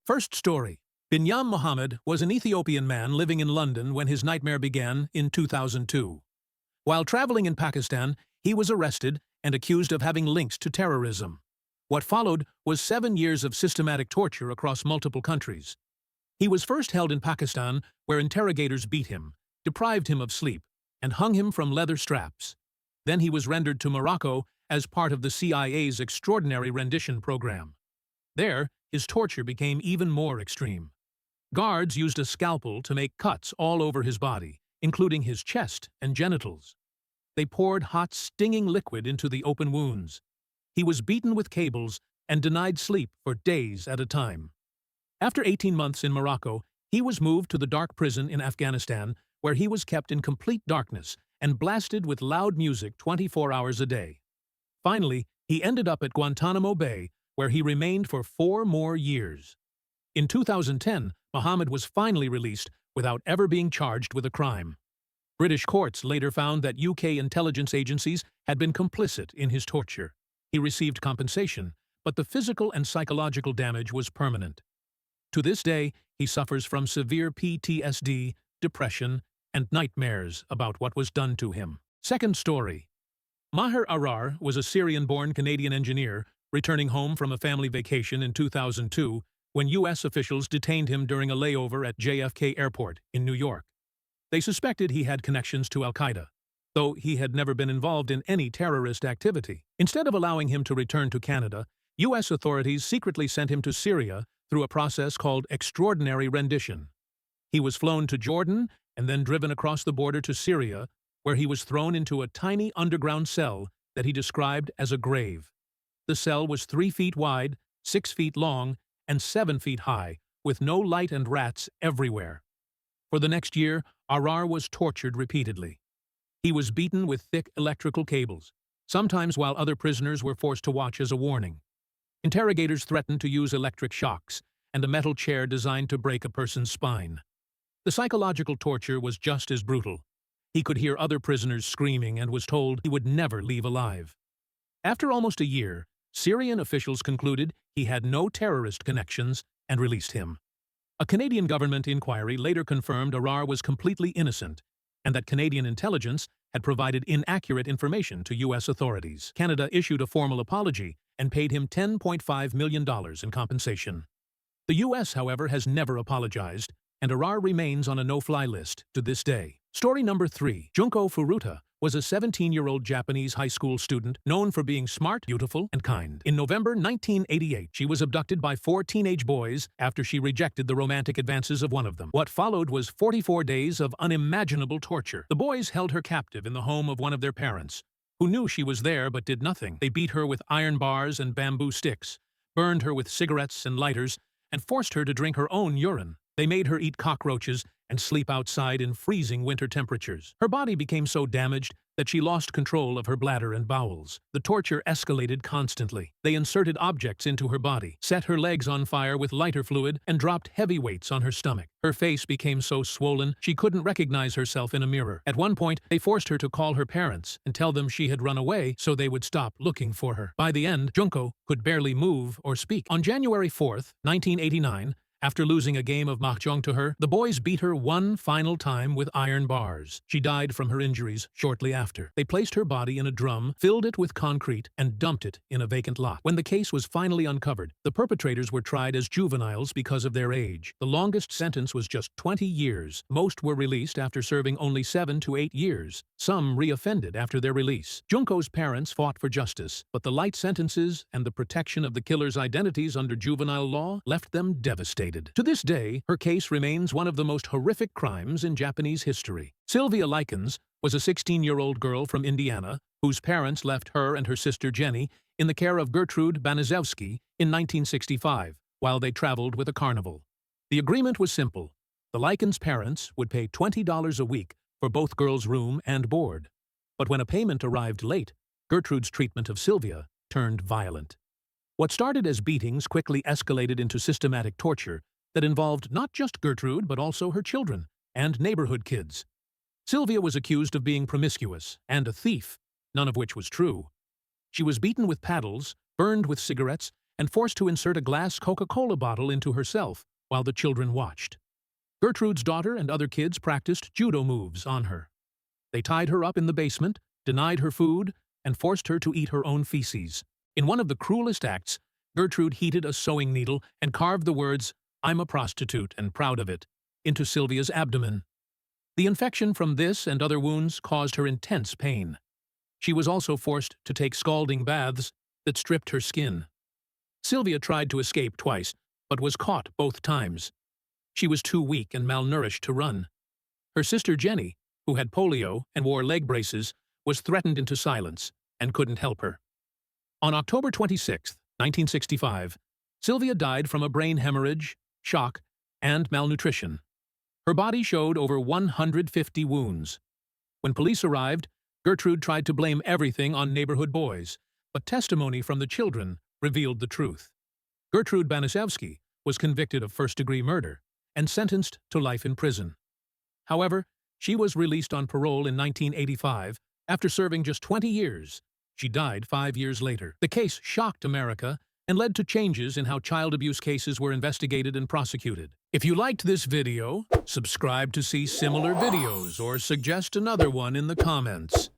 First story. Binyam Mohamed was an Ethiopian man living in London when his nightmare began in 2002. While traveling in Pakistan, he was arrested and accused of having links to terrorism. What followed was 7 years of systematic torture across multiple countries. He was first held in Pakistan, where interrogators beat him, deprived him of sleep, and hung him from leather straps. Then he was rendered to Morocco as part of the CIA's extraordinary rendition program. There, his torture became even more extreme. Guards used a scalpel to make cuts all over his body, including his chest and genitals. They poured hot, stinging liquid into the open wounds. He was beaten with cables and denied sleep for days at a time. After 18 months in Morocco, he was moved to the dark prison in Afghanistan, where he was kept in complete darkness and blasted with loud music 24 hours a day. Finally, he ended up at Guantanamo Bay, where he remained for 4 more years. In 2010, Mohamed was finally released without ever being charged with a crime. British courts later found that UK intelligence agencies had been complicit in his torture. He received compensation, but the physical and psychological damage was permanent. To this day, he suffers from severe PTSD, depression, and nightmares about what was done to him. Second story. Maher Arar was a Syrian-born Canadian engineer returning home from a family vacation in 2002 when U.S. officials detained him during a layover at JFK Airport in New York. They suspected he had connections to Al-Qaeda, though he had never been involved in any terrorist activity. Instead of allowing him to return to Canada, U.S. authorities secretly sent him to Syria through a process called extraordinary rendition. He was flown to Jordan and then driven across the border to Syria, where he was thrown into a tiny underground cell that he described as a grave. The cell was 3 feet wide, 6 feet long, and 7 feet high, with no light and rats everywhere. For the next year, Arar was tortured repeatedly. He was beaten with thick electrical cables, sometimes while other prisoners were forced to watch as a warning. Interrogators threatened to use electric shocks and a metal chair designed to break a person's spine. The psychological torture was just as brutal. He could hear other prisoners screaming and was told he would never leave alive. After almost a year, Syrian officials concluded he had no terrorist connections and released him. A Canadian government inquiry later confirmed Arar was completely innocent and that Canadian intelligence had provided inaccurate information to U.S. authorities. Canada issued a formal apology and paid him $10.5 million in compensation. The U.S., however, has never apologized, and Arar remains on a no-fly list to this day. Story number 3. Junko Furuta was a 17-year-old Japanese high school student known for being smart, beautiful, and kind. In November 1988, she was abducted by 4 teenage boys after she rejected the romantic advances of one of them. What followed was 44 days of unimaginable torture. The boys held her captive in the home of one of their parents, who knew she was there but did nothing. They beat her with iron bars and bamboo sticks, burned her with cigarettes and lighters, and forced her to drink her own urine. They made her eat cockroaches and sleep outside in freezing winter temperatures. Her body became so damaged that she lost control of her bladder and bowels. The torture escalated constantly. They inserted objects into her body, set her legs on fire with lighter fluid, and dropped heavy weights on her stomach. Her face became so swollen she couldn't recognize herself in a mirror. At one point, they forced her to call her parents and tell them she had run away so they would stop looking for her. By the end, Junko could barely move or speak. On January 4th, 1989, after losing a game of mahjong to her, the boys beat her one final time with iron bars. She died from her injuries shortly after. They placed her body in a drum, filled it with concrete, and dumped it in a vacant lot. When the case was finally uncovered, the perpetrators were tried as juveniles because of their age. The longest sentence was just 20 years. Most were released after serving only 7 to 8 years. Some reoffended after their release. Junko's parents fought for justice, but the light sentences and the protection of the killers' identities under juvenile law left them devastated. To this day, her case remains one of the most horrific crimes in Japanese history. Sylvia Likens was a 16-year-old girl from Indiana whose parents left her and her sister Jenny in the care of Gertrude Banaszewski in 1965 while they traveled with a carnival. The agreement was simple. The Likens parents would pay $20 a week for both girls' room and board. But when a payment arrived late, Gertrude's treatment of Sylvia turned violent. What started as beatings quickly escalated into systematic torture that involved not just Gertrude but also her children and neighborhood kids. Sylvia was accused of being promiscuous and a thief, none of which was true. She was beaten with paddles, burned with cigarettes, and forced to insert a glass Coca-Cola bottle into herself while the children watched. Gertrude's daughter and other kids practiced judo moves on her. They tied her up in the basement, denied her food, and forced her to eat her own feces. In one of the cruelest acts, Gertrude heated a sewing needle and carved the words, "I'm a prostitute and proud of it," into Sylvia's abdomen. The infection from this and other wounds caused her intense pain. She was also forced to take scalding baths that stripped her skin. Sylvia tried to escape twice, but was caught both times. She was too weak and malnourished to run. Her sister Jenny, who had polio and wore leg braces, was threatened into silence and couldn't help her. On October 26, 1965, Sylvia died from a brain hemorrhage, shock, and malnutrition. Her body showed over 150 wounds. When police arrived, Gertrude tried to blame everything on neighborhood boys, but testimony from the children revealed the truth. Gertrude Banisewski was convicted of first-degree murder and sentenced to life in prison. However, she was released on parole in 1985 after serving just 20 years. She died 5 years later. The case shocked America and led to changes in how child abuse cases were investigated and prosecuted. If you liked this video, subscribe to see similar videos or suggest another one in the comments.